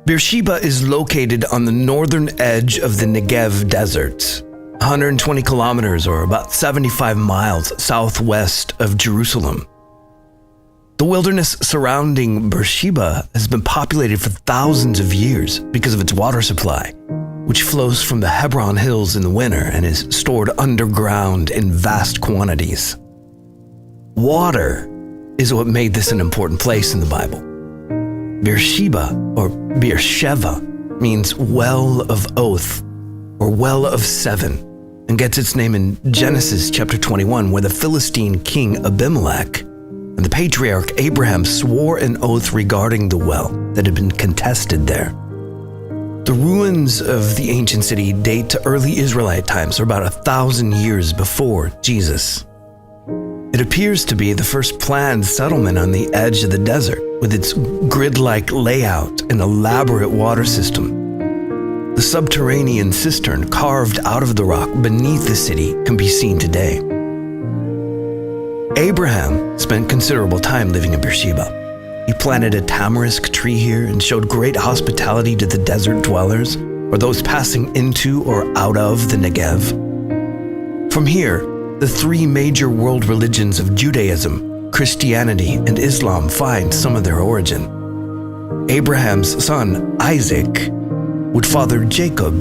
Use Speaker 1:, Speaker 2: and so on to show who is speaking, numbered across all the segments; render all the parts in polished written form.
Speaker 1: Beersheba is located on the northern edge of the Negev desert, 120 kilometers or about 75 miles southwest of Jerusalem. The wilderness surrounding Beersheba has been populated for thousands of years because of its water supply, which flows from the Hebron Hills in the winter and is stored underground in vast quantities. Water is what made this an important place in the Bible. Beersheba, or Beersheba, means well of oath, or well of seven, and gets its name in Genesis chapter 21, where the Philistine king Abimelech and the patriarch Abraham swore an oath regarding the well that had been contested there. The ruins of the ancient city date to early Israelite times, or about 1,000 years before Jesus. It appears to be the first planned settlement on the edge of the desert, with its grid-like layout and elaborate water system. The subterranean cistern carved out of the rock beneath the city can be seen today. Abraham spent considerable time living in Beersheba. He planted a tamarisk tree here and showed great hospitality to the desert dwellers, or those passing into or out of the Negev. From here, the three major world religions of Judaism, Christianity, and Islam find some of their origin. Abraham's son, Isaac, would father Jacob,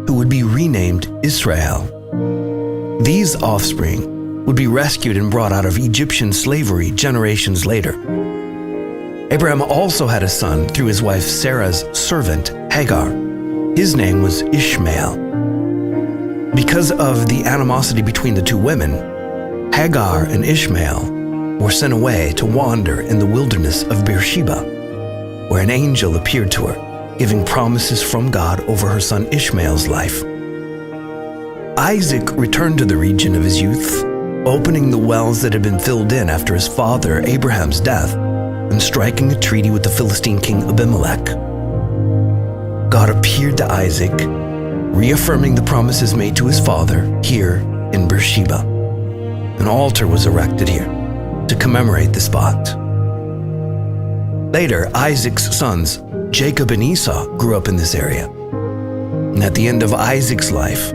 Speaker 1: who would be renamed Israel. These offspring would be rescued and brought out of Egyptian slavery generations later. Abraham also had a son through his wife Sarah's servant, Hagar. His name was Ishmael. Because of the animosity between the two women, Hagar and Ishmael were sent away to wander in the wilderness of Beersheba, where an angel appeared to her, giving promises from God over her son Ishmael's life. Isaac returned to the region of his youth, opening the wells that had been filled in after his father Abraham's death, and striking a treaty with the Philistine king Abimelech. God appeared to Isaac, reaffirming the promises made to his father here in Beersheba. An altar was erected here to commemorate the spot. Later, Isaac's sons, Jacob and Esau, grew up in this area. And at the end of Isaac's life,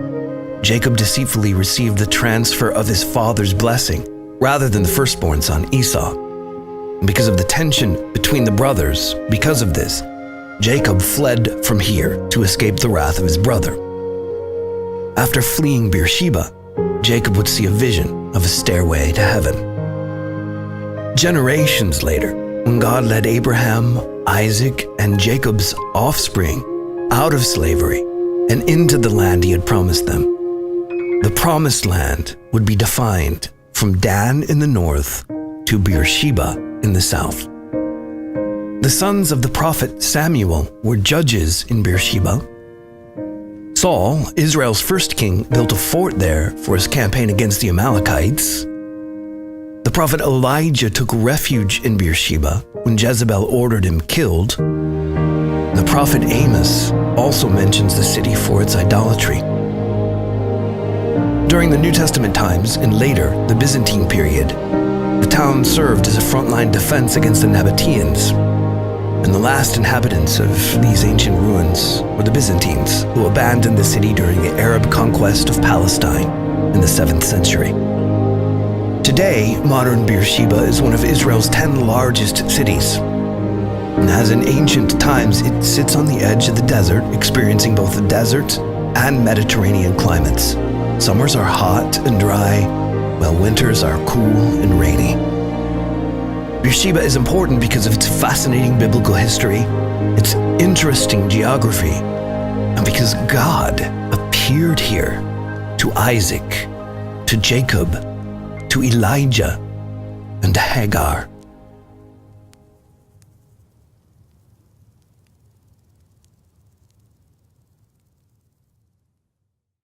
Speaker 1: Jacob deceitfully received the transfer of his father's blessing rather than the firstborn son, Esau. And because of the tension between the brothers, because of this, Jacob fled from here to escape the wrath of his brother. After fleeing Beersheba, Jacob would see a vision of a stairway to heaven. Generations later, when God led Abraham, Isaac, and Jacob's offspring out of slavery and into the land he had promised them, the promised land would be defined from Dan in the north to Beersheba in the south. The sons of the prophet Samuel were judges in Beersheba. Saul, Israel's first king, built a fort there for his campaign against the Amalekites. The prophet Elijah took refuge in Beersheba when Jezebel ordered him killed. The prophet Amos also mentions the city for its idolatry. During the New Testament times and later the Byzantine period, the town served as a frontline defense against the Nabateans. And the last inhabitants of these ancient ruins were the Byzantines, who abandoned the city during the Arab conquest of Palestine in the 7th century. Today, modern Beersheba is one of Israel's 10 largest cities. And as in ancient times, it sits on the edge of the desert, experiencing both the desert and Mediterranean climates. Summers are hot and dry, while winters are cool and rainy. Beersheba is important because of its fascinating biblical history, its interesting geography, and because God appeared here to Isaac, to Jacob, to Elijah, and to Hagar.